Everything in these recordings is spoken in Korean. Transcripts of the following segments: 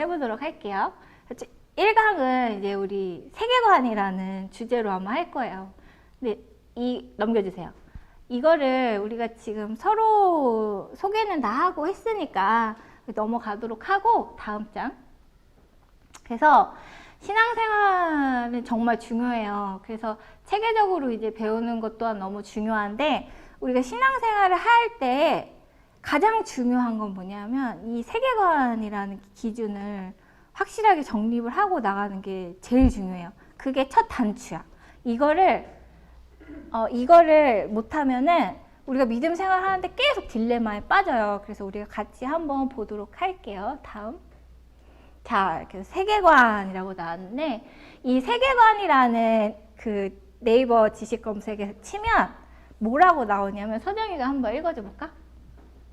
해보도록 할게요. 1강은 이제 우리 세계관이라는 주제로 한번 할 거예요. 근데 넘겨주세요. 이거를 우리가 지금 서로 소개는 다 하고 했으니까 넘어가도록 하고 다음 장. 그래서 신앙생활은 정말 중요해요. 그래서 체계적으로 이제 배우는 것 또한 너무 중요한데 우리가 신앙생활을 할 때 가장 중요한 건 뭐냐면 이 세계관이라는 기준을 확실하게 정립을 하고 나가는 게 제일 중요해요. 그게 첫 단추야. 이거를 못하면은 우리가 믿음 생활 하는데 계속 딜레마에 빠져요. 그래서 우리가 같이 한번 보도록 할게요. 다음. 자, 이렇게 세계관이라고 나왔는데 이 세계관이라는 그 네이버 지식 검색에 치면 뭐라고 나오냐면 서정이가 한번 읽어줘 볼까?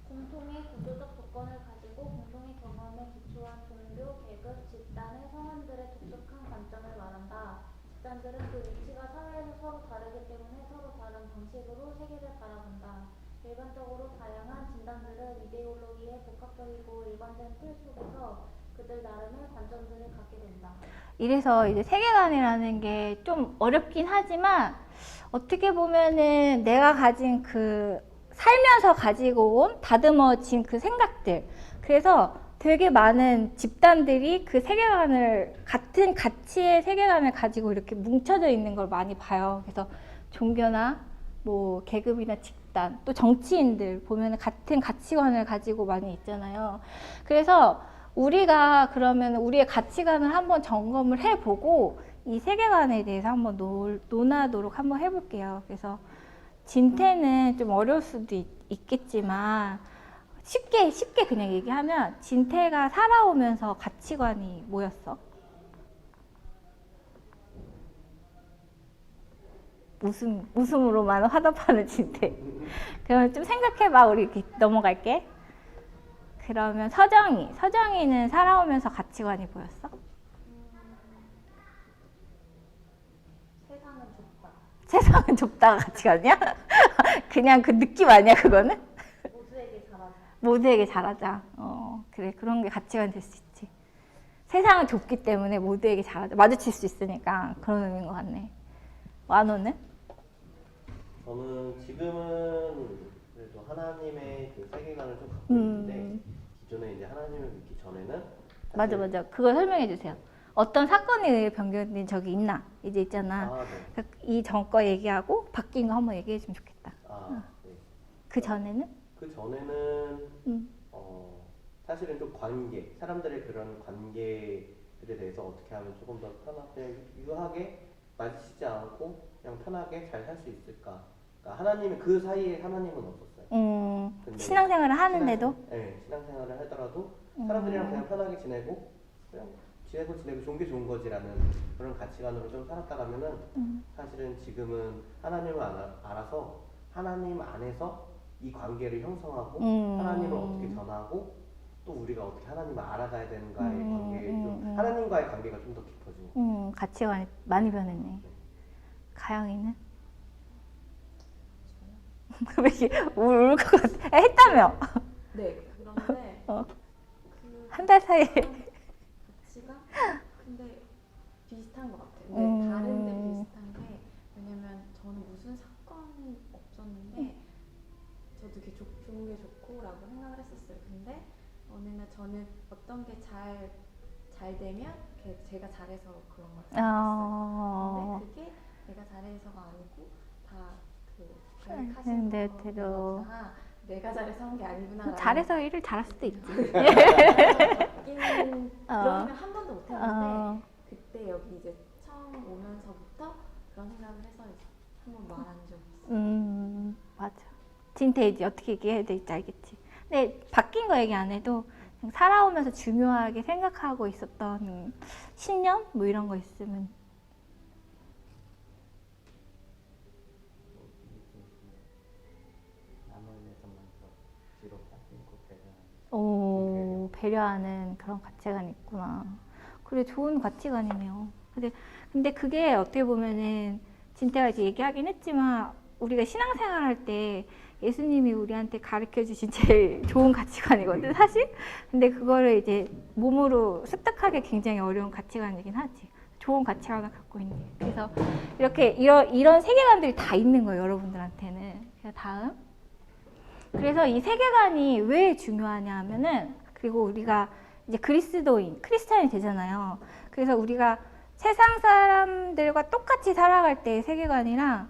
공통의 구조적 조건을 가지고 공통의 경험에 기초한 종교, 계급, 집단의 성원들의 독특한 관점을 말한다. 집단들은 그 위치가 사회에서 서로 다르기 때문에 서로 다른 방식으로 세계를 바라본다. 일반적으로 다양한 집단들은 이데올로기의 복합적이고 일관된 틀 속에서 그들 나름의 관점들을 갖게 된다. 이래서 이제 세계관이라는 게 좀 어렵긴 하지만 어떻게 보면은 내가 가진 그 살면서 가지고 온 다듬어진 그 생각들, 그래서 되게 많은 집단들이 그 세계관을 같은 가치의 세계관을 가지고 이렇게 뭉쳐져 있는 걸 많이 봐요. 그래서 종교나 뭐 계급이나 집단, 또 정치인들 보면 같은 가치관을 가지고 많이 있잖아요. 그래서 우리가 그러면 우리의 가치관을 한번 점검을 해보고 이 세계관에 대해서 한번 논하도록 한번 해볼게요. 그래서 진태는 좀 어려울 수도 있겠지만 쉽게 그냥 얘기하면 진태가 살아오면서 가치관이 뭐였어? 웃음으로만 화답하는 진태. 그러면 좀 생각해봐. 우리 이렇게 넘어갈게. 그러면 서정이는 살아오면서 가치관이 뭐였어? 세상은 좁다. 세상은 좁다가 가치관이야? 그냥 그 느낌 아니야 그거는? 모두에게 잘하자. 모두에게 잘하자. 그래, 그런 게 가치관 될 수 있지. 세상은 좁기 때문에 모두에게 잘하자. 마주칠 수 있으니까 그런 의미인 것 같네. 완호는? 저는 지금은 그래도 하나님의 그 세계관을 좀 갖고 있는데 기존에 이제 하나님을 믿기 전에는 맞아. 그걸 설명해 주세요. 어떤 사건에 의해 변경된 적이 있나? 이제 있잖아. 네. 이 전 거 얘기하고 바뀐 거 한번 얘기해 주면 좋겠다. 네. 그 전에는? 그 전에는 사실은 좀 사람들의 그런 관계들에 대해서 어떻게 하면 조금 더 편하게 유하게 마주치지 않고 그냥 편하게 잘 살 수 있을까? 그러니까 하나님은 그 사이에 하나님은 없었어요. 신앙생활을 하는데도? 네, 신앙생활을 하더라도 사람들이랑 그냥 편하게 지내고 그냥 지내고 좋은 게 좋은 거지라는 그런 가치관으로 좀 살았다 가면은 사실은 지금은 하나님을 알아서 하나님 안에서 이 관계를 형성하고 하나님을 어떻게 전하고 또 우리가 어떻게 하나님을 알아가야 되는가의 관계에 좀 하나님과의 관계가 좀 더 깊어지고 가치관이 많이 변했네. 가영이는? 왜 이렇게 울 것 같아? 했다며? 네, 그런데 한 달 사이에 가치가 근데 비슷한 것 같아요. 근데 다른데 비슷한 게 왜냐면 저는 무슨 사건이 없었는데 저도 이렇게 좋은 게 좋고라고 생각을 했었어요. 근데 어느 날 저는 어떤 게 잘 되면 제가 잘해서 그런 걸 생각했어요. 근데 그게 내가 잘해서가 아니고 다그 계획하신 대로 내가 잘해서 한 게 아니구나. 잘해서 일을 잘할 수도 있지. 바뀌는 그런 생각 한 번도 못 했는데 그때 여기 이제 처음 오면서부터 그런 생각을 해서 한번 말한 적 있어요. 맞아. 진태 이제 어떻게 얘기해야 될지 알겠지. 근데 바뀐 거 얘기 안 해도 그냥 살아오면서 중요하게 생각하고 있었던 신념? 뭐 이런 거 있으면. 오, 배려하는 그런 가치관이 있구나. 그래, 좋은 가치관이네요. 근데 그게 어떻게 보면은 진태가 이제 얘기하긴 했지만 우리가 신앙생활 할 때 예수님이 우리한테 가르쳐 주신 제일 좋은 가치관이거든, 사실. 근데 그거를 이제 몸으로 습득하기 굉장히 어려운 가치관이긴 하지. 좋은 가치관을 갖고 있는. 그래서 이렇게 이런 세계관들이 다 있는 거예요, 여러분들한테는. 그래서 다음. 그래서 이 세계관이 왜 중요하냐 하면은, 그리고 우리가 이제 그리스도인, 크리스찬이 되잖아요. 그래서 우리가 세상 사람들과 똑같이 살아갈 때의 세계관이랑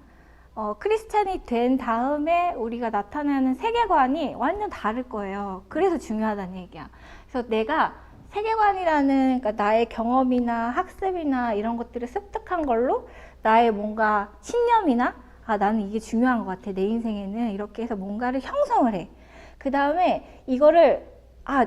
크리스찬이 된 다음에 우리가 나타나는 세계관이 완전 다를 거예요. 그래서 중요하다는 얘기야. 그래서 내가 세계관이라는, 그러니까 나의 경험이나 학습이나 이런 것들을 습득한 걸로 나의 뭔가 신념이나 나는 이게 중요한 것 같아. 내 인생에는 이렇게 해서 뭔가를 형성을 해. 그 다음에 이거를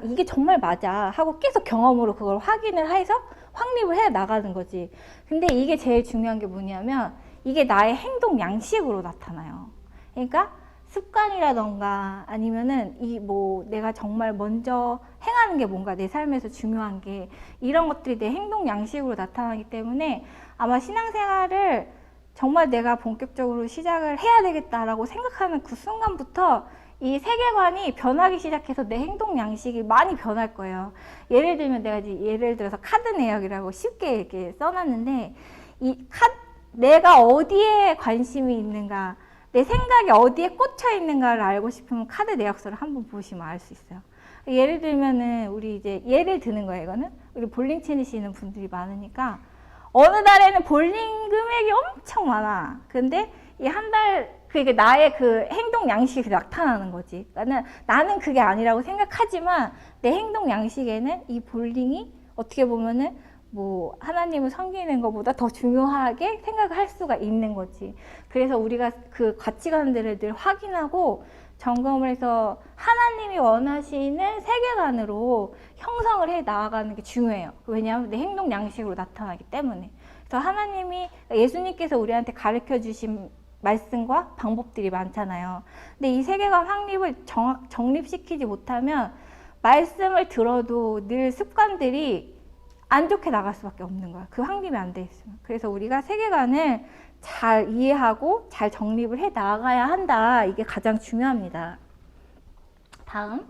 이게 정말 맞아 하고 계속 경험으로 그걸 확인을 해서 확립을 해 나가는 거지. 근데 이게 제일 중요한 게 뭐냐면 이게 나의 행동 양식으로 나타나요. 그러니까 습관이라던가 아니면은 내가 정말 먼저 행하는 게 뭔가 내 삶에서 중요한 게 이런 것들이 내 행동 양식으로 나타나기 때문에 아마 신앙생활을 정말 내가 본격적으로 시작을 해야 되겠다라고 생각하는 그 순간부터 이 세계관이 변하기 시작해서 내 행동 양식이 많이 변할 거예요. 예를 들면 내가 이제 예를 들어서 카드 내역이라고 쉽게 이렇게 써놨는데 내가 어디에 관심이 있는가, 내 생각이 어디에 꽂혀 있는가를 알고 싶으면 카드 내역서를 한번 보시면 알 수 있어요. 예를 들면은 우리 이제 예를 드는 거예요. 이거는 우리 볼링 치시는 분들이 많으니까 어느 달에는 볼링 금액이 엄청 많아. 근데 이 한 달 그게 나의 그 행동 양식이 나타나는 거지. 나는 그게 아니라고 생각하지만 내 행동 양식에는 이 볼링이 어떻게 보면은 하나님을 섬기는 것보다 더 중요하게 생각을 할 수가 있는 거지. 그래서 우리가 그 가치관들을 늘 확인하고 점검을 해서 하나님이 원하시는 세계관으로 형성을 해 나아가는 게 중요해요. 왜냐하면 내 행동 양식으로 나타나기 때문에. 그래서 예수님께서 우리한테 가르쳐 주신 말씀과 방법들이 많잖아요. 근데 이 세계관 확립을 정립시키지 못하면 말씀을 들어도 늘 습관들이 안 좋게 나갈 수밖에 없는 거야. 그 확립이 안 돼 있으면. 그래서 우리가 세계관을 잘 이해하고 잘 정립을 해 나가야 한다. 이게 가장 중요합니다. 다음.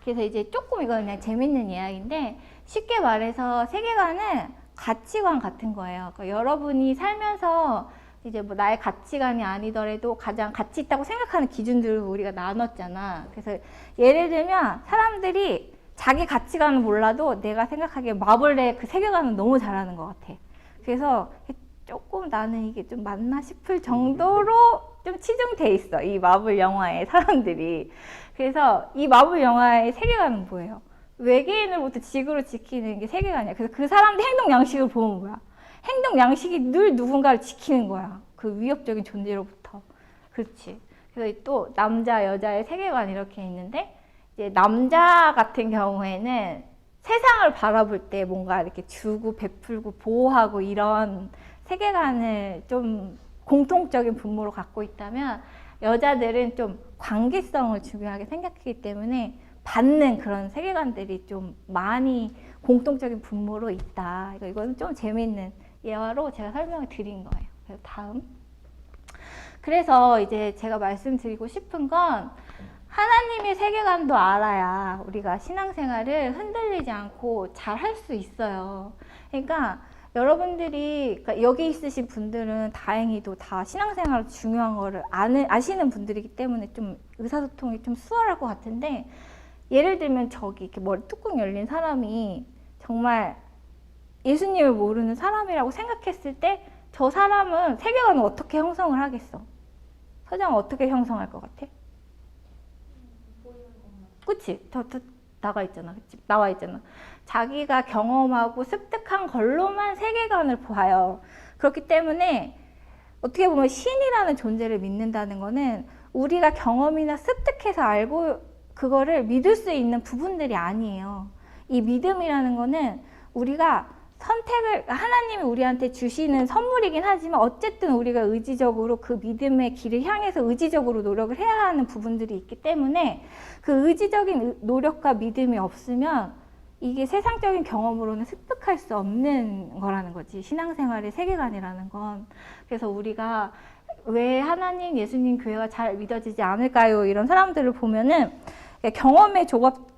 그래서 이제 조금 이거 그냥 재밌는 이야기인데 쉽게 말해서 세계관은 가치관 같은 거예요. 그러니까 여러분이 살면서 이제 나의 가치관이 아니더라도 가장 가치 있다고 생각하는 기준들을 우리가 나눴잖아. 그래서 예를 들면 사람들이 자기 가치관은 몰라도 내가 생각하기에 마블의 그 세계관은 너무 잘하는 것 같아. 그래서 조금 나는 이게 좀 맞나 싶을 정도로 좀 치중돼 있어. 이 마블 영화의 사람들이. 그래서 이 마블 영화의 세계관은 뭐예요? 외계인으로부터 지구를 지키는 게 세계관이야. 그래서 그 사람들 행동 양식을 보면 뭐야? 행동 양식이 늘 누군가를 지키는 거야. 그 위협적인 존재로부터. 그렇지. 그래서 또 남자, 여자의 세계관 이렇게 있는데 이제 남자 같은 경우에는 세상을 바라볼 때 뭔가 이렇게 주고 베풀고 보호하고 이런 세계관을 좀 공통적인 분모로 갖고 있다면 여자들은 좀 관계성을 중요하게 생각하기 때문에 받는 그런 세계관들이 좀 많이 공통적인 분모로 있다. 이거는 좀 재미있는 예화로 제가 설명을 드린 거예요. 그래서 다음. 그래서 이제 제가 말씀드리고 싶은 건 하나님의 세계관도 알아야 우리가 신앙생활을 흔들리지 않고 잘 할 수 있어요. 그러니까 여러분들이 여기 있으신 분들은 다행히도 다 신앙생활 중요한 거를 아시는 분들이기 때문에 좀 의사소통이 좀 수월할 것 같은데 예를 들면 저기 이렇게 머리 뚜껑 열린 사람이 정말 예수님을 모르는 사람이라고 생각했을 때 저 사람은 세계관을 어떻게 형성을 하겠어? 서장은 어떻게 형성할 것 같아? 그치? 저 나와 있잖아. 자기가 경험하고 습득한 걸로만 세계관을 봐요. 그렇기 때문에 어떻게 보면 신이라는 존재를 믿는다는 거는 우리가 경험이나 습득해서 알고 그거를 믿을 수 있는 부분들이 아니에요. 이 믿음이라는 거는 우리가 하나님이 우리한테 주시는 선물이긴 하지만 어쨌든 우리가 의지적으로 그 믿음의 길을 향해서 의지적으로 노력을 해야 하는 부분들이 있기 때문에 그 의지적인 노력과 믿음이 없으면 이게 세상적인 경험으로는 습득할 수 없는 거라는 거지. 신앙생활의 세계관이라는 건. 그래서 우리가 왜 하나님, 예수님 교회가 잘 믿어지지 않을까요? 이런 사람들을 보면은 경험의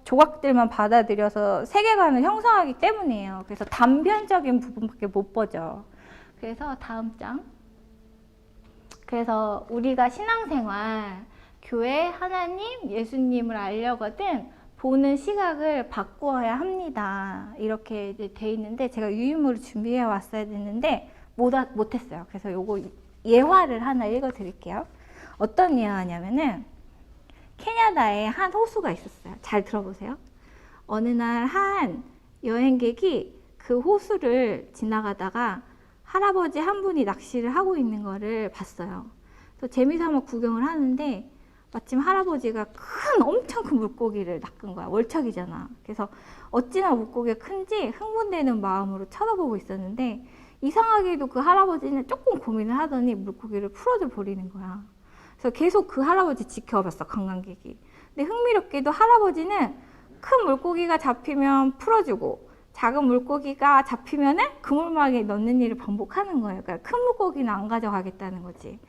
조각들만 받아들여서 세계관을 형성하기 때문이에요. 그래서 단편적인 부분밖에 못 보죠. 그래서 다음 장. 그래서 우리가 신앙생활, 교회, 하나님, 예수님을 알려거든 보는 시각을 바꾸어야 합니다. 이렇게 이제 돼 있는데 제가 유인물을 준비해 왔어야 됐는데 못했어요. 그래서 요거 예화를 하나 읽어 드릴게요. 어떤 예화냐면은 캐나다에 한 호수가 있었어요. 잘 들어보세요. 어느 날 한 여행객이 그 호수를 지나가다가 할아버지 한 분이 낚시를 하고 있는 거를 봤어요. 그래서 재미삼아 구경을 하는데 마침 할아버지가 엄청 큰 물고기를 낚은 거야. 월척이잖아. 그래서 어찌나 물고기가 큰지 흥분되는 마음으로 쳐다보고 있었는데 이상하게도 그 할아버지는 조금 고민을 하더니 물고기를 풀어줘 버리는 거야. 그래서 계속 그 할아버지 지켜봤어, 관광객이. 근데 흥미롭게도 할아버지는 큰 물고기가 잡히면 풀어주고 작은 물고기가 잡히면은 그물망에 넣는 일을 반복하는 거예요. 그러니까 큰 물고기는 안 가져가겠다는 거지.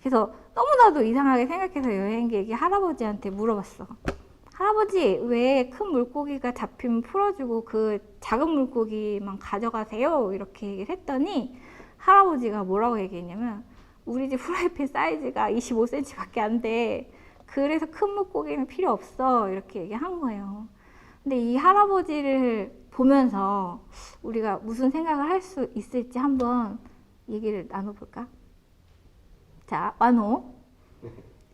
그래서 너무나도 이상하게 생각해서 여행객이 할아버지한테 물어봤어. 할아버지, 왜 큰 물고기가 잡히면 풀어주고 그 작은 물고기만 가져가세요? 이렇게 얘기를 했더니 할아버지가 뭐라고 얘기했냐면 우리 집 프라이팬 사이즈가 25cm밖에 안 돼. 그래서 큰 물고기는 필요 없어. 이렇게 얘기한 거예요. 근데 이 할아버지를 보면서 우리가 무슨 생각을 할 수 있을지 한번 얘기를 나눠볼까? 자, 완호.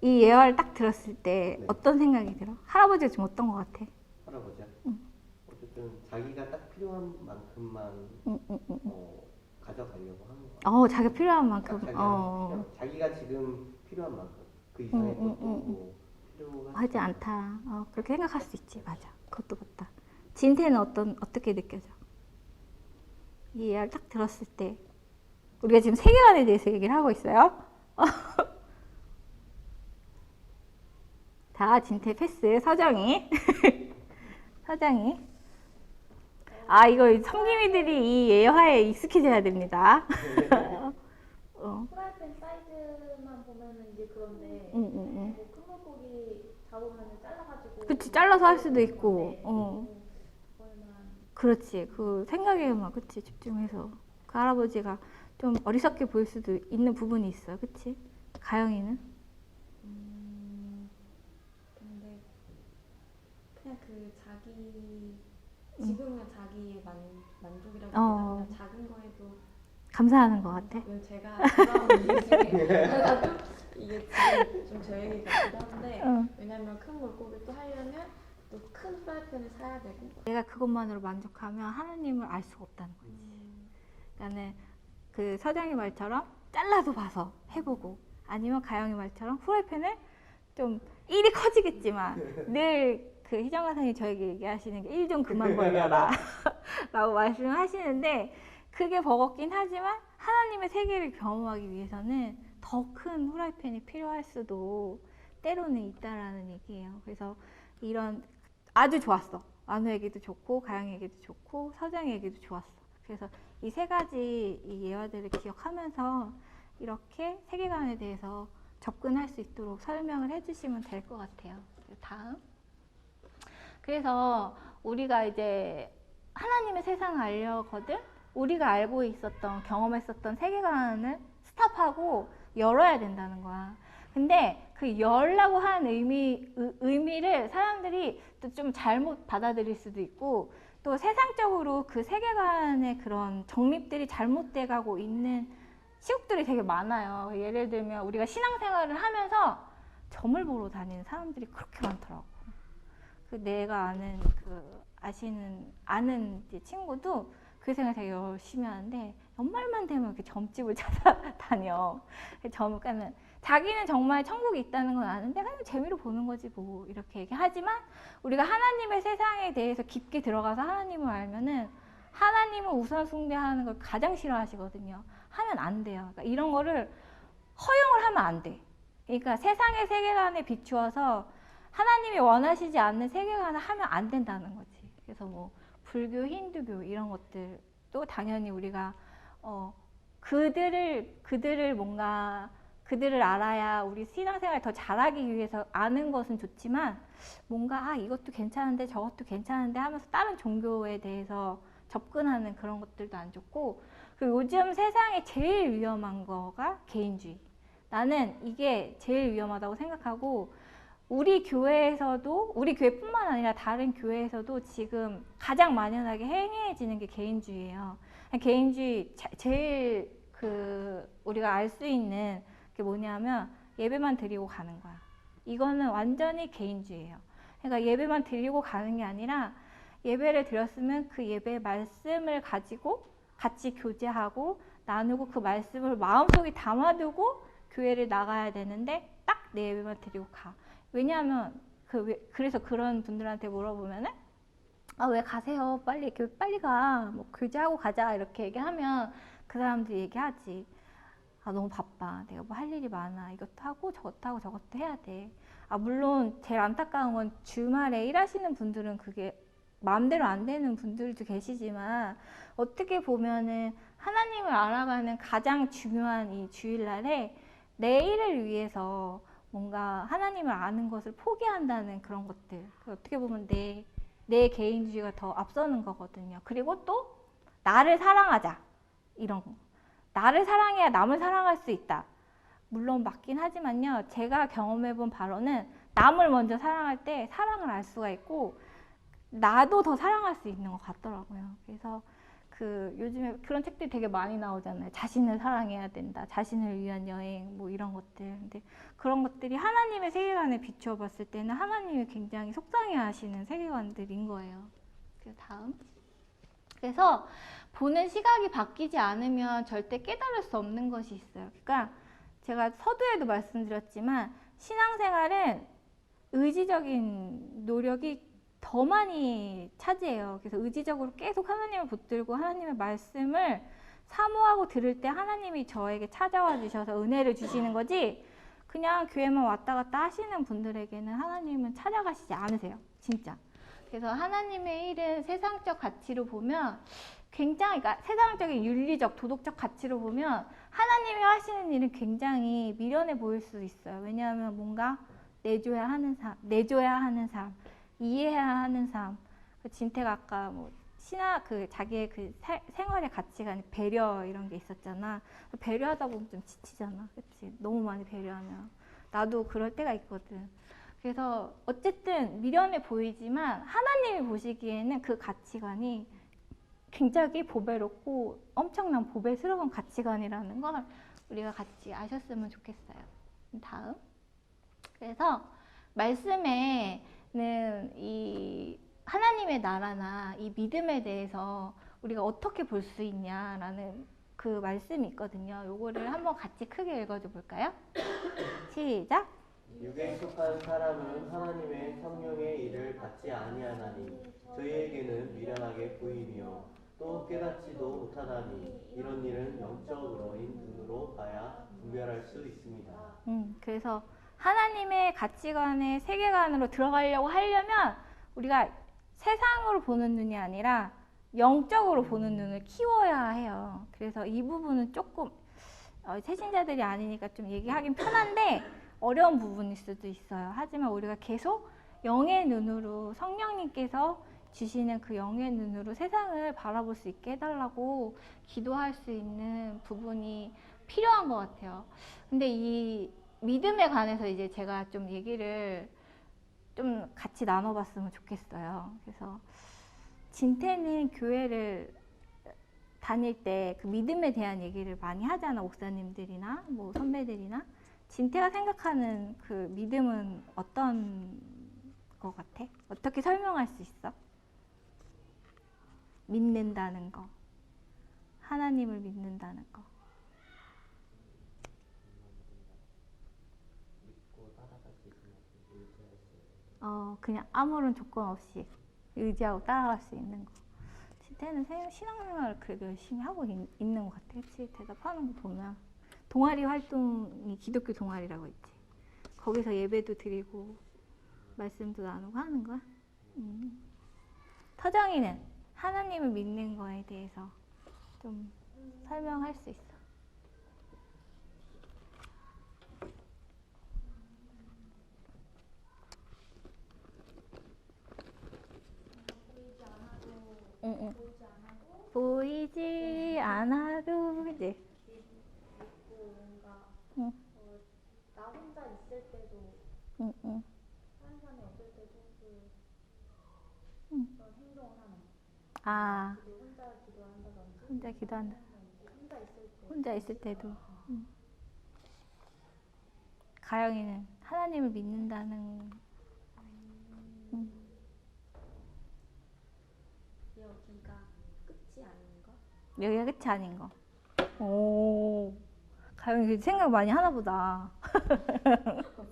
이 예화를 딱 들었을 때 네. 어떤 생각이 들어? 할아버지가 좀 어떤 것 같아? 할아버지야. 응. 어쨌든 자기가 딱 필요한 만큼만 가져가려고 하는 거. 자기가 필요한 만큼. 자기가 지금 필요한 만큼 그 이상의 것도 뭐 하지 않다. 그렇게 생각할 수 있지. 맞아. 그것도 맞다. 진태는 어떻게 느껴져? 이 예화를 딱 들었을 때 우리가 지금 세계관에 대해서 얘기를 하고 있어요. 자, 진태 패스. 서정이. 서정이. 이거 섬김이들이 이 예화에 익숙해져야 됩니다. 프라이팬 사이즈만 보면은 이제 그런데 응. 뭐 큰 물고기 잡으면 잘라가지고 그치, 잘라서 할 수도 있고. 그거만 그렇지. 그 생각에만, 그치, 집중해서. 그 할아버지가 좀 어리석게 보일 수도 있는 부분이 있어요. 그치? 가영이는? 근데 그냥 그 지금은 자기의 만족이라기보다는 작은 거에도 감사하는 것 같아. 제가 돌아오는 이유 중에 하나가 좀 이게 지금 좀 제 얘기 같기도 한데 왜냐면 큰 물고기를 또 하려면 또 큰 프라이팬을 사야 되고 내가 그것만으로 만족하면 하나님을 알 수가 없다는 거지. 그러니까는 그 서장의 말처럼 잘라서 봐서 해보고 아니면 가영이 말처럼 프라이팬을 좀 일이 커지겠지만 늘 그 희정 강사님이 저에게 얘기하시는 게 일 좀 그만 벌려라 라고 말씀을 하시는데 그게 버겁긴 하지만 하나님의 세계를 경험하기 위해서는 더 큰 후라이팬이 필요할 수도 때로는 있다라는 얘기예요. 그래서 이런 아주 좋았어. 완우에게도 좋고 가영에게도 좋고 서정에게도 좋았어. 그래서 이 세 가지 이 예화들을 기억하면서 이렇게 세계관에 대해서 접근할 수 있도록 설명을 해주시면 될 것 같아요. 다음. 그래서 우리가 이제 하나님의 세상을 알려거든 우리가 알고 있었던 경험했었던 세계관을 스탑하고 열어야 된다는 거야. 근데 그 열라고 하는 의미를 사람들이 또 좀 잘못 받아들일 수도 있고 또 세상적으로 그 세계관의 그런 정립들이 잘못돼 가고 있는 시국들이 되게 많아요. 예를 들면 우리가 신앙생활을 하면서 점을 보러 다니는 사람들이 그렇게 많더라고. 그 내가 아는 이제 친구도 그 생활 되게 열심히 하는데 연말만 되면 이렇게 점집을 찾아다녀. 그러니까 자기는 정말 천국이 있다는 건 아는데 그냥 재미로 보는 거지 뭐 이렇게 얘기하지만 우리가 하나님의 세상에 대해서 깊게 들어가서 하나님을 알면은 하나님을 우선 숭배하는 걸 가장 싫어하시거든요. 하면 안 돼요. 그러니까 이런 거를 허용을 하면 안 돼. 그러니까 세상의 세계관에 비추어서 하나님이 원하시지 않는 세계관을 하면 안 된다는 거지. 그래서 뭐 불교, 힌두교 이런 것들도 당연히 우리가 그들을 뭔가 그들을 알아야 우리 신앙생활을 더 잘하기 위해서 아는 것은 좋지만 뭔가 이것도 괜찮은데 저것도 괜찮은데 하면서 다른 종교에 대해서 접근하는 그런 것들도 안 좋고, 그리고 요즘 세상에 제일 위험한 거가 개인주의. 나는 이게 제일 위험하다고 생각하고, 우리 교회에서도, 우리 교회뿐만 아니라 다른 교회에서도 지금 가장 만연하게 행해지는 게 개인주의예요. 개인주의 제일 우리가 알 수 있는 게 뭐냐면 예배만 드리고 가는 거야. 이거는 완전히 개인주의예요. 그러니까 예배만 드리고 가는 게 아니라 예배를 드렸으면 그 예배의 말씀을 가지고 같이 교제하고 나누고 그 말씀을 마음속에 담아두고 교회를 나가야 되는데 딱 내 예배만 드리고 가. 왜냐하면 그래서 그런 분들한테 물어보면은 왜 가세요? 빨리 가. 뭐 교제하고 가자 이렇게 얘기하면 그 사람들이 얘기하지. 너무 바빠. 내가 뭐 할 일이 많아. 이것도 하고 저것도 하고 저것도 해야 돼. 물론 제일 안타까운 건 주말에 일하시는 분들은 그게 마음대로 안 되는 분들도 계시지만, 어떻게 보면은 하나님을 알아가는 가장 중요한 이 주일날에 내 일을 위해서 뭔가 하나님을 아는 것을 포기한다는 그런 것들, 어떻게 보면 내 개인주의가 더 앞서는 거거든요. 그리고 또 나를 사랑하자, 이런 거. 나를 사랑해야 남을 사랑할 수 있다. 물론 맞긴 하지만요, 제가 경험해본 바로는 남을 먼저 사랑할 때 사랑을 알 수가 있고 나도 더 사랑할 수 있는 것 같더라고요. 그래서 요즘에 그런 책들이 되게 많이 나오잖아요. 자신을 사랑해야 된다, 자신을 위한 여행, 뭐 이런 것들. 근데 그런 것들이 하나님의 세계관에 비추어 봤을 때는 하나님이 굉장히 속상해하시는 세계관들인 거예요. 다음. 그래서 보는 시각이 바뀌지 않으면 절대 깨달을 수 없는 것이 있어요. 그러니까 제가 서두에도 말씀드렸지만 신앙생활은 의지적인 노력이 더 많이 차지해요. 그래서 의지적으로 계속 하나님을 붙들고 하나님의 말씀을 사모하고 들을 때 하나님이 저에게 찾아와 주셔서 은혜를 주시는 거지, 그냥 교회만 왔다 갔다 하시는 분들에게는 하나님은 찾아가시지 않으세요. 진짜. 그래서 하나님의 일은 세상적 가치로 보면 굉장히, 그러니까 세상적인 윤리적, 도덕적 가치로 보면 하나님이 하시는 일은 굉장히 미련해 보일 수 있어요. 왜냐하면 뭔가 내줘야 하는 삶, 이해해야 하는 삶. 진태가 아까 뭐 자기의 생활의 가치가 배려 이런 게 있었잖아. 배려하다 보면 좀 지치잖아. 그치? 너무 많이 배려하면. 나도 그럴 때가 있거든. 그래서 어쨌든 미련해 보이지만 하나님이 보시기에는 그 가치관이 굉장히 보배롭고 엄청난 보배스러운 가치관이라는 걸 우리가 같이 아셨으면 좋겠어요. 다음. 그래서 말씀에는 이 하나님의 나라나 이 믿음에 대해서 우리가 어떻게 볼 수 있냐라는 그 말씀이 있거든요. 요거를 한번 같이 크게 읽어줘 볼까요? 시작. 육에 속한 사람은 하나님의 성령의 일을 받지 아니하나니 저희에게는 미련하게 보이며 또 깨닫지도 못하나니 이런 일은 영적으로인 눈으로 봐야 분별할 수 있습니다. 그래서 하나님의 가치관의 세계관으로 들어가려고 하려면 우리가 세상으로 보는 눈이 아니라 영적으로 보는 눈을 키워야 해요. 그래서 이 부분은 조금 새신자들이 아니니까 좀 얘기하긴 편한데 어려운 부분일 수도 있어요. 하지만 우리가 계속 영의 눈으로, 성령님께서 주시는 그 영의 눈으로 세상을 바라볼 수 있게 해달라고 기도할 수 있는 부분이 필요한 것 같아요. 근데 이 믿음에 관해서 이제 제가 좀 얘기를 좀 같이 나눠봤으면 좋겠어요. 그래서 진태는 교회를 다닐 때 그 믿음에 대한 얘기를 많이 하잖아. 목사님들이나 뭐 선배들이나. 진태가 생각하는 그 믿음은 어떤 것 같아? 어떻게 설명할 수 있어? 믿는다는 거. 하나님을 믿는다는 거. 믿고 따라갈 수 있는 의지할 수 있는. 그냥 아무런 조건 없이 의지하고 따라갈 수 있는 거. 진태는 신앙생활을 그래도 열심히 하고 있는 것 같아. 그치? 대답하는 거 보면. 동아리 활동이 기독교 동아리라고 있지. 거기서 예배도 드리고 말씀도 나누고 하는 거야. 터정이는 하나님을 믿는 거에 대해서 좀 설명할 수 있어. 보이지 않아도 이제 있고 뭔가 응. 나 혼자 있을 때도 응. 다른 사람이 없을 때도 그런 행동을 하는 거. 아 혼자 기도한다든지 혼자 기도한다. 혼자 있을 때 혼자 있을 때도. 가영이는 하나님을 믿는다는 여기가 끝이 아닌 거? 여기가 끝이 아닌 거. 오, 가영이 생각 많이 하나 보다.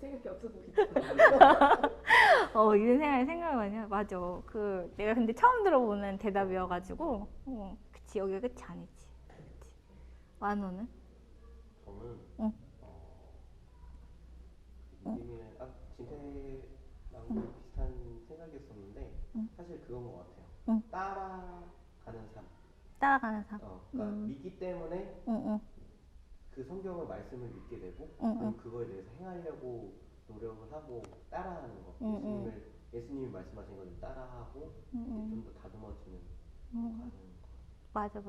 생각이 없어 보이죠? 이런 생각을 많이 해. 맞아. 내가 근데 처음 들어보는 대답이어가지고, 그치, 여기가 끝이 아니지. 그치. 완호는? 저는 응. 믿음이랑 진태랑도 비슷한 생각이었었는데 사실 그건 것 같아요. 응. 따라가는 삶. 따라가는 삶. 그러니까 믿기 때문에 응. 그 성경을 말씀을 믿게 되고 응. 그리고 그거에 대해서 행하려고 노력을 하고 따라하는 거. 예수님이 말씀하신 것을 따라하고 좀 더 다듬어지는 과정인 것 맞아.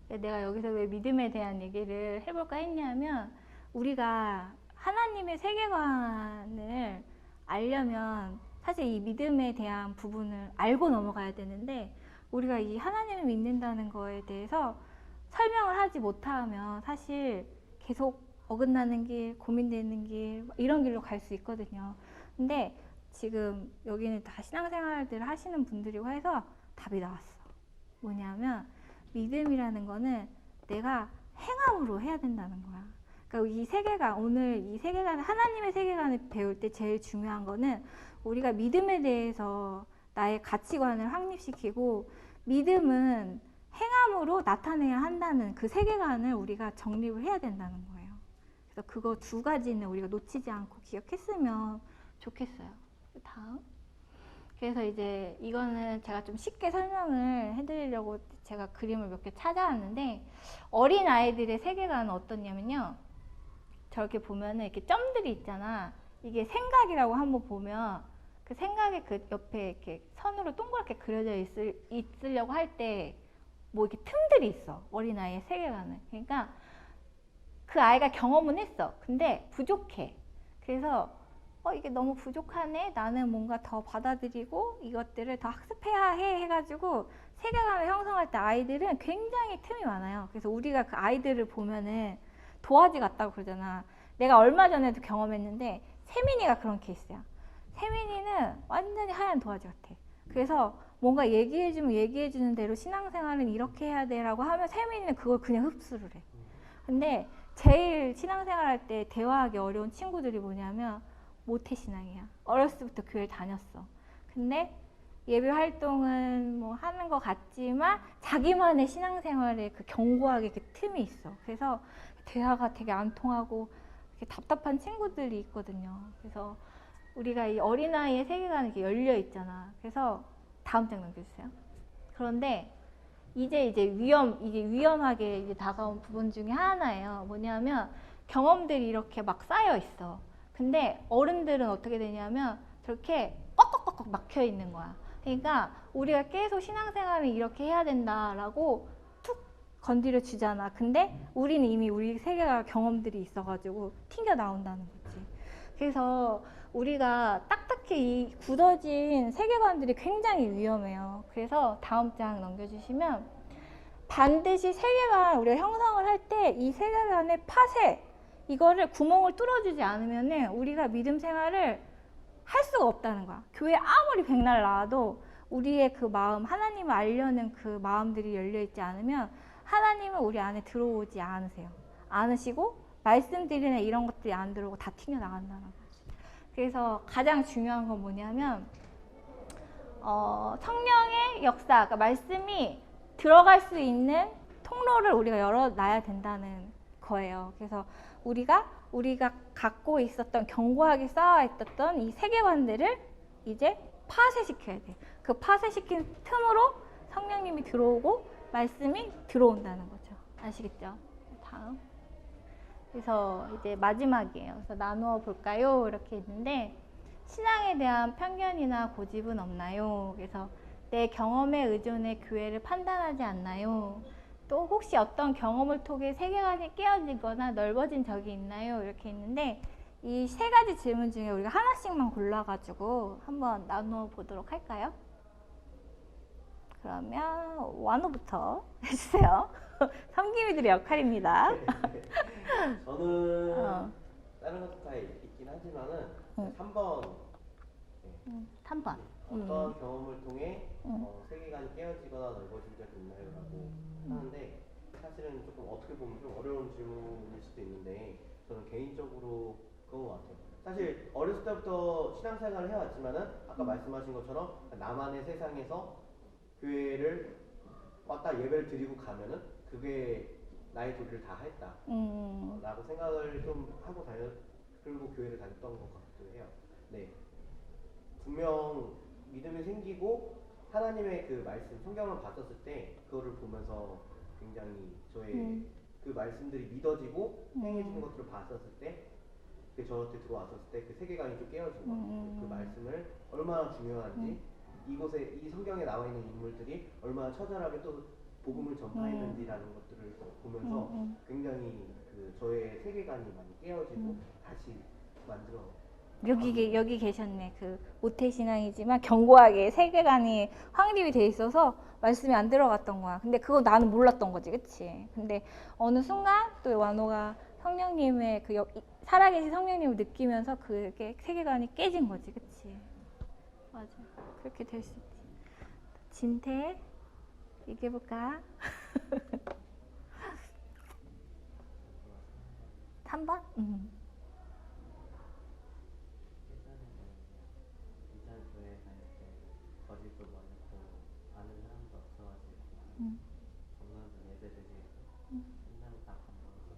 내가 여기서 왜 믿음에 대한 얘기를 해볼까 했냐면, 우리가 하나님의 세계관을 알려면 사실 이 믿음에 대한 부분을 알고 넘어가야 되는데, 우리가 이 하나님을 믿는다는 거에 대해서 설명을 하지 못하면 사실 계속 어긋나는 길, 고민되는 길, 이런 길로 갈 수 있거든요. 근데 지금 여기는 다 신앙생활들 하시는 분들이고 해서 답이 나왔어. 뭐냐면 믿음이라는 거는 내가 행함으로 해야 된다는 거야. 그러니까 이 세계관, 오늘 이 세계관, 하나님의 세계관을 배울 때 제일 중요한 거는 우리가 믿음에 대해서 나의 가치관을 확립시키고, 믿음은 행함으로 나타내야 한다는 그 세계관을 우리가 정립을 해야 된다는 거예요. 그래서 그거 두 가지는 우리가 놓치지 않고 기억했으면 좋겠어요. 다음. 그래서 이제 이거는 제가 좀 쉽게 설명을 해드리려고 제가 그림을 몇 개 찾아왔는데, 어린 아이들의 세계관은 어떻냐면요, 저렇게 보면은 이렇게 점들이 있잖아. 이게 생각이라고 한번 보면 그 생각의 그 옆에 이렇게 선으로 동그랗게 그려져 있으려고 할 때 뭐 이렇게 틈들이 있어, 어린아이의 세계관은. 그러니까 그 아이가 경험은 했어. 근데 부족해. 그래서 이게 너무 부족하네, 나는 뭔가 더 받아들이고 이것들을 더 학습해야 해 해가지고 세계관을 형성할 때 아이들은 굉장히 틈이 많아요. 그래서 우리가 그 아이들을 보면은 도화지 같다고 그러잖아. 내가 얼마 전에도 경험했는데 세민이가 그런 케이스야. 세민이는 완전히 하얀 도화지 같아. 그래서 뭔가 얘기해주면 얘기해주는 대로 신앙생활은 이렇게 해야 돼라고 하면 세민이는 그걸 그냥 흡수를 해. 근데 제일 신앙생활 할 때 대화하기 어려운 친구들이 뭐냐면 모태신앙이야. 어렸을 때부터 교회를 다녔어. 근데 예배 활동은 뭐 하는 것 같지만 자기만의 신앙생활에 그 견고하게 그 틈이 있어. 그래서 대화가 되게 안 통하고 이렇게 답답한 친구들이 있거든요. 그래서 우리가 이 어린아이의 세계관이 이렇게 열려 있잖아. 그래서 다음 장 넘겨주세요. 그런데 이제 위험하게 이제 다가온 부분 중에 하나예요. 뭐냐면 경험들이 이렇게 막 쌓여 있어. 근데 어른들은 어떻게 되냐면 저렇게 꽉꽉꽉꽉 막혀 있는 거야. 그러니까 우리가 계속 신앙생활을 이렇게 해야 된다라고 툭 건드려 주잖아. 근데 우리는 이미 우리 세계관 경험들이 있어가지고 튕겨 나온다는 거지. 그래서 우리가 딱딱히 이 굳어진 세계관들이 굉장히 위험해요. 그래서 다음 장 넘겨주시면, 반드시 세계관 우리가 형성을 할 때 이 세계관의 파쇄, 이거를 구멍을 뚫어주지 않으면 우리가 믿음 생활을 할 수가 없다는 거야. 교회 아무리 백날 나와도 우리의 그 마음, 하나님을 알려는 그 마음들이 열려있지 않으면 하나님은 우리 안에 들어오지 않으시고 말씀드리는 이런 것들이 안 들어오고 다 튕겨나간다는 거지. 그래서 가장 중요한 건 뭐냐면 성령의 역사, 그러니까 말씀이 들어갈 수 있는 통로를 우리가 열어놔야 된다는 거예요. 그래서 우리가 갖고 있었던, 견고하게 쌓아있었던 이 세계관들을 이제 파쇄시켜야 돼. 그 파쇄시킨 틈으로 성령님이 들어오고 말씀이 들어온다는 거죠. 아시겠죠? 다음. 그래서 이제 마지막이에요. 그래서 나누어 볼까요? 이렇게 있는데, 신앙에 대한 편견이나 고집은 없나요? 그래서 내 경험에 의존해 교회를 판단하지 않나요? 또 혹시 어떤 경험을 통해 세계관이 깨어지거나 넓어진 적이 있나요? 이렇게 있는데 이 세 가지 질문 중에 우리가 하나씩만 골라가지고 한번 나누어 보도록 할까요? 그러면 완호부터 해주세요. 섬김이들의 역할입니다. 저는 다른 것도 다 있긴 하지만은 3번 3번. 어떤 경험을 통해 세계관이 깨어지거나 넓어진 적이 있나요라고 하는데 사실은 조금 어떻게 보면 좀 어려운 질문일 수도 있는데 저는 개인적으로 그런 것 같아요. 사실 어렸을 때부터 신앙생활을 해왔지만은 아까 말씀하신 것처럼 나만의 세상에서 교회를 왔다 예배를 드리고 가면은 그게 나의 도리를 다 했다 라고 생각을 좀 하고 그리고 교회를 다녔던 것 같기도 해요. 네, 분명 믿음이 생기고 하나님의 그 말씀 성경을 봤었을 때 그거를 보면서 굉장히 저의 그 말씀들이 믿어지고 행해지는 것들을 봤었을 때 그 저한테 들어왔었을 때 그 세계관이 좀 깨어진 것 같아요. 그 말씀을 얼마나 중요한지 이곳에 이 성경에 나와 있는 인물들이 얼마나 처절하게 또 복음을 전파했는지라는 것들을 보면서 굉장히 그 저의 세계관이 많이 깨어지고 다시 만들어. 여기 계셨네. 그 모태신앙이지만 견고하게 세계관이 확립이 돼 있어서 말씀이 안 들어갔던 거야. 근데 그거 나는 몰랐던 거지, 그치? 근데 어느 순간 또 완호가 성령님의 그 살아계신 성령님을 느끼면서 그게 세계관이 깨진 거지, 그치? 맞아. 그렇게 될 수 있지. 진태 얘기해볼까? 3번? 이전 교회 다닐 때 거짓도 많고 아는 사람도 없어가지고 정말 예배드리고 맨날 다 감동해서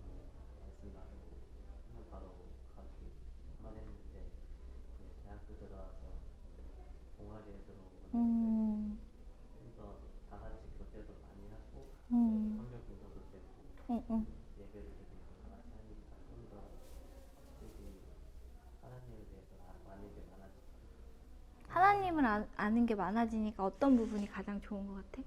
말씀 나누고 맨날 바로 가기만 했는데 대학교 들어와서 동아리에 들어오고 좀더 다 같이 교제도 많이 하고 성경 공부도 되고 예배를 드리고 다 같이 하니까 좀더 하나님에 대해서 아는 게 많아지고. 하나님을 아는 게 많아지니까 어떤 부분이 가장 좋은 것 같아?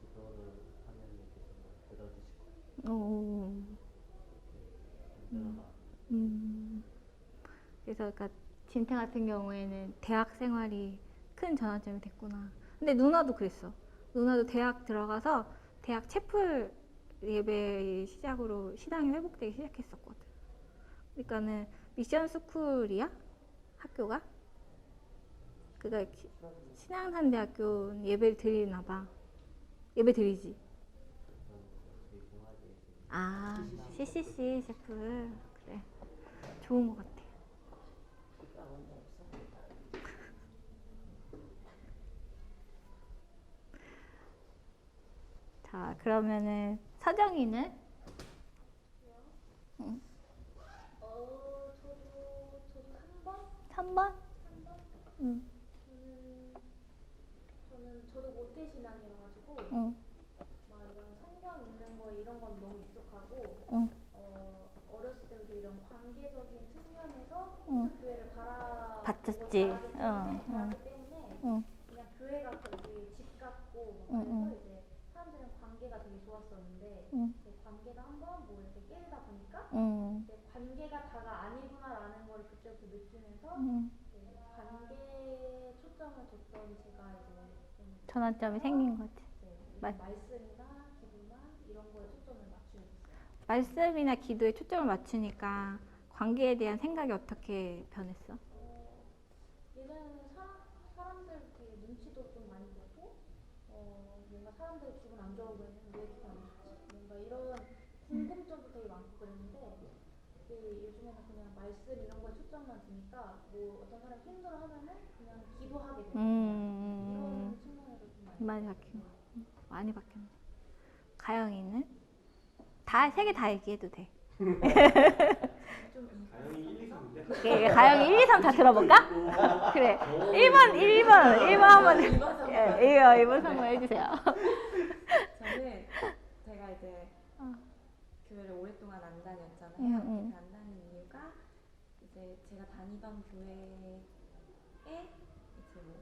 기도를 하면 이렇게 정말 들어주시고 오. 그래서 그러니까 진태 같은 경우에는 대학 생활이 큰 전환점이 됐구나. 근데 누나도 그랬어. 누나도 대학 들어가서 대학 채플 예배 시작으로 신앙이 회복되기 시작했었거든. 그러니까는 미션 스쿨이야? 학교가? 그니까 신앙산대학교 예배를 드리나 봐. 예배 드리지? 아, CCC 셰프. 그래. 좋은 것 같아. 자, 그러면은 서정이는? 응. 저도 3번? 3번? 응. 저도 모태신앙이라 가지고 응. 막 이런 성경 읽는 거 이런 건 너무 익숙하고 응. 어렸을 때부터 이런 관계적인 측면에서 응. 교회를 봤었지. 바라기 때문에 응. 그냥 교회가 되게 집 같고 응, 그래서 응. 이제 사람들은 관계가 되게 좋았었는데 응. 이제 관계가 한번 뭐 이렇게 깨지다 보니까 응. 이제 관계가 다가 아니구나라는 걸 그때부터 느끼면서 응. 이제 관계에 초점을 뒀던 제가 이제 좀 전환점이 생긴 거지. 말씀이나 기도나 이런 거에 초점을 맞추게 됐어요. 말씀이나 기도에 초점을 맞추니까 관계에 대한 생각이 어떻게 변했어? 예전에는 사람들 되게 눈치도 좀 많이 보고 뭔가 사람들 기분 안 좋아 보이면 왜 기분 안 좋지? 뭔가 이런 궁금증도 되게 많고 그랬는데 요즘에는 그냥 말씀 이런 거에 초점만 두니까 뭐 어떤 사람이 힘들어하면은 그냥 기도하게 되고 이런 측면에서 좀 많이 바뀐 거. 많이 바뀌었네. 가영이는? 다, 세 개 다 얘기해도 돼. 가영이 1, 2, 3인데? 오케이, 가영이 1, 2, 3 다 들어볼까? 그래. 1번 한번. 1번 3번 해주세요. 저는 제가 이제 교회를 오랫동안 안 다녔잖아요. 응. 그렇게 안 다니던 교회에 이제 뭐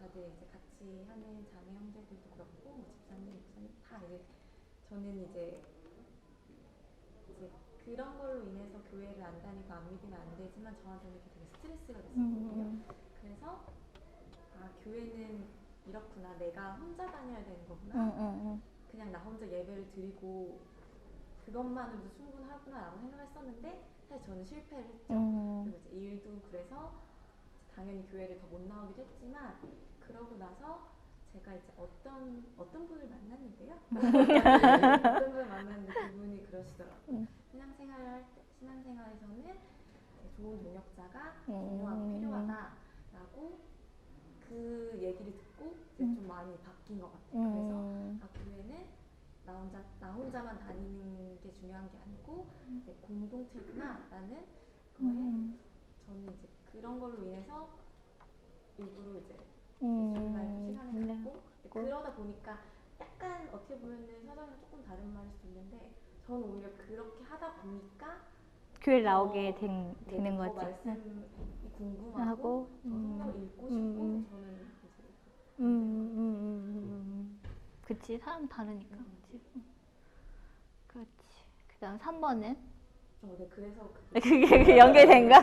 다들 이제 같이 하는 자매 형제들도 그렇고 뭐 집사님, 목사님 다 이제 저는 이제 그런 걸로 인해서 교회를 안 다니고 안 믿으면 안 되지만 저한테는 이게 되게 스트레스가 됐었거든요. 그래서 아 교회는 이렇구나, 내가 혼자 다녀야 되는 거구나. 그냥 나 혼자 예배를 드리고 그것만으로도 충분하구나라고 생각했었는데 사실 저는 실패를 했죠. 그리고 이제 일도 그래서 당연히 교회를 더 못 나오기도 했지만 그러고 나서 제가 이제 어떤 분을 만났는데요. 어떤 분을 만났는데 그분이 그러시더라고요. 신앙생활에서는 좋은 동역자가 중요하고 필요하다라고 그 얘기를 듣고 이제 좀 많이 바뀐 것 같아요. 그래서 아 교회는 나 혼자만 다니는 게 중요한 게 아니고 공동체구나라는 거에 저는 이제 그런 걸로 인해서 일부러 이제 주일날 시간을 갖고 그러다 보니까 약간 어떻게 보면은 사장이랑 조금 다른 말일 수도 있는데 저는 오히려 그렇게 하다 보니까 교회 나오게 되는 더 거지. 말씀이 궁금하고 하고, 더 성경을 읽고 싶고 저는 이제 그치, 사람 다르니까. 그치. 그렇지. 그 다음 3번은? 네, 그래서 그게 연결된가?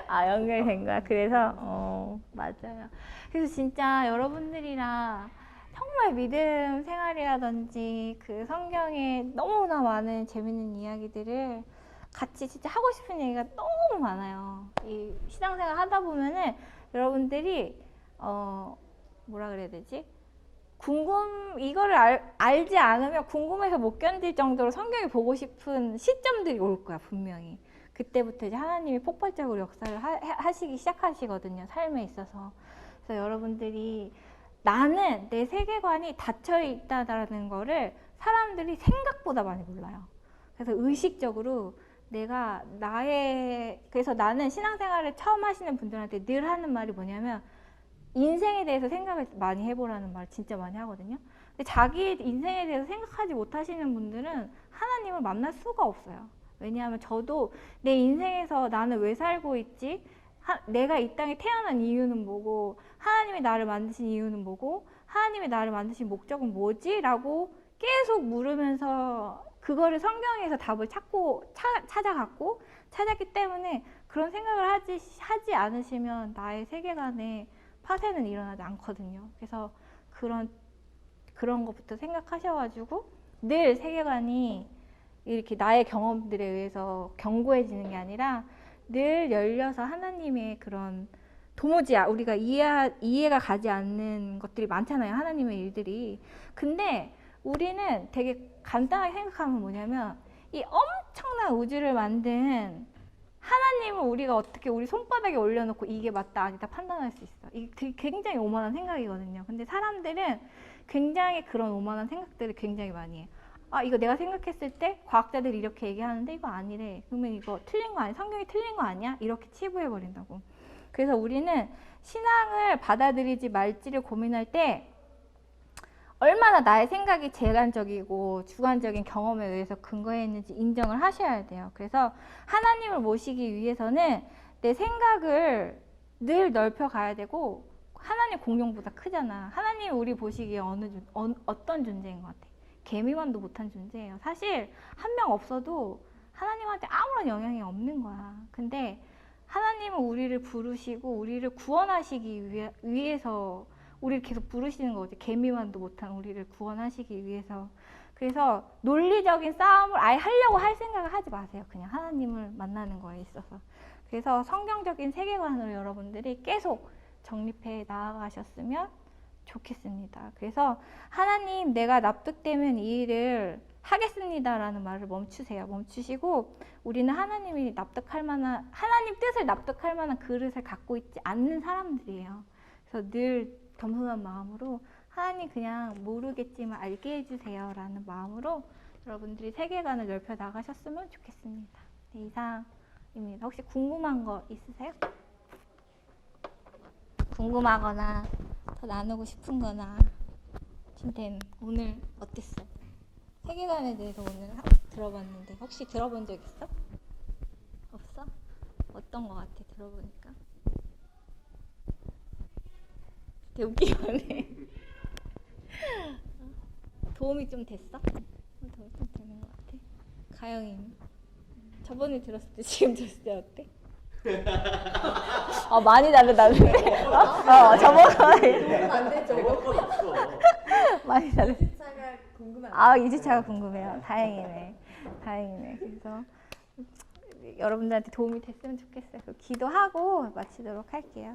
아, 연결된 거야. 그래서, 맞아요. 그래서 진짜 여러분들이랑 정말 믿음 생활이라든지 그 성경에 너무나 많은 재밌는 이야기들을 같이 진짜 하고 싶은 얘기가 너무 많아요. 이 신앙생활 하다 보면은 여러분들이, 뭐라 그래야 되지? 이거를 알지 않으면 궁금해서 못 견딜 정도로 성경을 보고 싶은 시점들이 올 거야, 분명히. 그때부터 이제 하나님이 폭발적으로 역사를 하시기 시작하시거든요, 삶에 있어서. 그래서 여러분들이 나는 내 세계관이 닫혀 있다라는 거를 사람들이 생각보다 많이 몰라요. 그래서 의식적으로 그래서 나는 신앙생활을 처음 하시는 분들한테 늘 하는 말이 뭐냐면 인생에 대해서 생각을 많이 해보라는 말 진짜 많이 하거든요. 근데 자기 인생에 대해서 생각하지 못하시는 분들은 하나님을 만날 수가 없어요. 왜냐하면 저도 내 인생에서 나는 왜 살고 있지? 내가 이 땅에 태어난 이유는 뭐고 하나님이 나를 만드신 이유는 뭐고 하나님이 나를 만드신 목적은 뭐지? 라고 계속 물으면서 그거를 성경에서 답을 찾았기 때문에 그런 생각을 하지 않으시면 나의 세계관에 파쇄는 일어나지 않거든요. 그래서 그런 것부터 생각하셔가지고 늘 세계관이 이렇게 나의 경험들에 의해서 견고해지는 게 아니라 늘 열려서 하나님의 그런 도무지 우리가 이해가 가지 않는 것들이 많잖아요. 하나님의 일들이. 근데 우리는 되게 간단하게 생각하면 뭐냐면 이 엄청난 우주를 만든 하나님을 우리가 어떻게 우리 손바닥에 올려놓고 이게 맞다 아니다 판단할 수 있어. 이게 되게 굉장히 오만한 생각이거든요. 근데 사람들은 굉장히 그런 오만한 생각들을 굉장히 많이 해요. 아, 이거 내가 생각했을 때 과학자들이 이렇게 얘기하는데 이거 아니래. 그러면 이거 틀린 거 아니야? 성경이 틀린 거 아니야? 이렇게 치부해버린다고. 그래서 우리는 신앙을 받아들이지 말지를 고민할 때 얼마나 나의 생각이 객관적이고 주관적인 경험에 의해서 근거해 있는지 인정을 하셔야 돼요. 그래서 하나님을 모시기 위해서는 내 생각을 늘 넓혀 가야 되고 하나님 공룡보다 크잖아. 하나님이 우리 보시기에 어떤 존재인 것 같아? 개미만도 못한 존재예요. 사실 한 명 없어도 하나님한테 아무런 영향이 없는 거야. 근데 하나님은 우리를 부르시고 우리를 구원하시기 위해서 우리를 계속 부르시는 거지. 개미만도 못한 우리를 구원하시기 위해서. 그래서 논리적인 싸움을 아예 하려고 할 생각을 하지 마세요. 그냥 하나님을 만나는 거에 있어서. 그래서 성경적인 세계관으로 여러분들이 계속 정립해 나아가셨으면 좋겠습니다. 그래서 하나님 내가 납득되면 이 일을 하겠습니다라는 말을 멈추세요. 멈추시고 우리는 하나님 뜻을 납득할 만한 그릇을 갖고 있지 않는 사람들이에요. 그래서 늘 겸손한 마음으로 하나님 그냥 모르겠지만 알게 해주세요 라는 마음으로 여러분들이 세계관을 넓혀 나가셨으면 좋겠습니다. 네, 이상입니다. 혹시 궁금한 거 있으세요? 궁금하거나 더 나누고 싶은 거나 진텐 오늘 어땠어? 세계관에 대해서 오늘 들어봤는데 혹시 들어본 적 있어? 없어? 어떤 거 같아 들어보니까? 되게 웃기긴 해. 도움이 좀 됐어? 도움이 좀 되는 것 같아. 가영이는? 저번에 들었을 때 지금 들었을 때 어때? 많이 다르다는데? 저번에 안 되죠. 건 없어. 많이 다르. 이주차가 궁금한. 이주차가 궁금해요. 다행이네. 다행이네. 그래서 여러분들한테 도움이 됐으면 좋겠어요. 기도하고 마치도록 할게요.